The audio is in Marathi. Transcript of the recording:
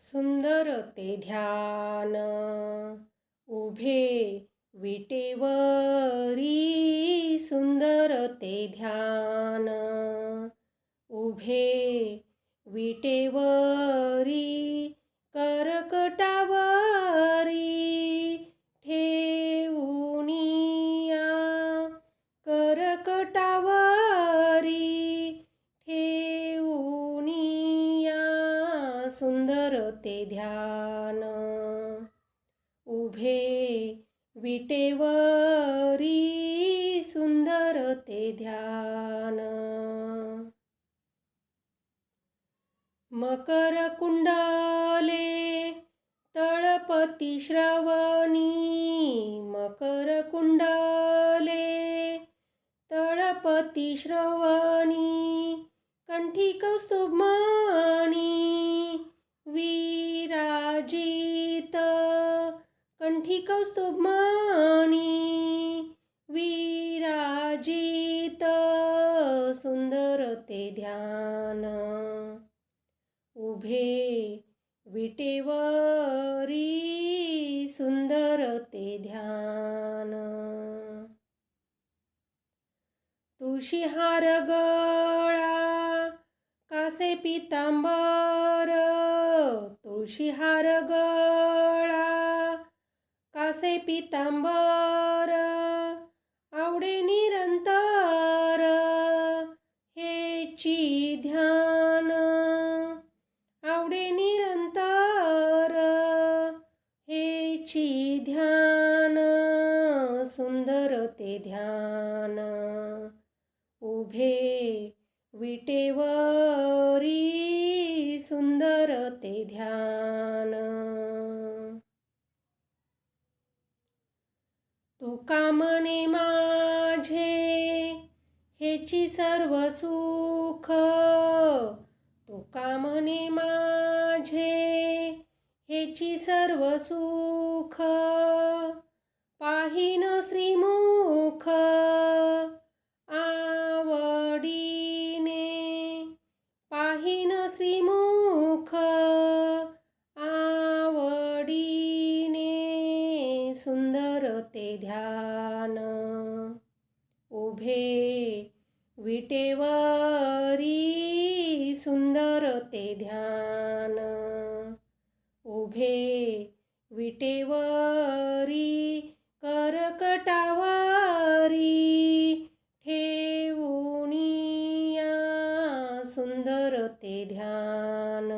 सुंदर ते ध्यान उभे विटेवरी, सुंदर ते ध्यान उभे विटेवरी, करकटावरी ठेवूनिया, करकटावरी ठेवूनिया, सुंदर ते ध्यान उभे विटेवरी, सुंदर ते ध्यान. मकर कुंडले तळपती श्रवणी, मकर कुंडले तळपती श्रवणी, कंठी कौस्तुभमणी विराजित, कंठी कौस्तुभमणी विराजित, सुंदर ते ध्यान उभे विटेवरी, सुंदर ते ध्यान. तुळशीहार गळा कासे पितांबर, तुळशीहार गळा कासे पितांबर, आवडे निरंतर हेची ध्यान, आवडे निरंतर हेची ध्यान, सुंदर ते ध्यान उभे विटेवरी, सुंदर ते ध्यान. तुका म्हणे माझे हेची सर्व सुख, तुका म्हणे माझे हेची सर्व सुख, पाहिन श्रीमुख आवडीने, पाहिन श्रीमुख आवडीने, सुंदर ते ध्यान उभे विटेवरी, सुंदर ते ध्यान उभे विटेवरी, करकटावरी ठेवूनिया, सुंदर ते ध्यान.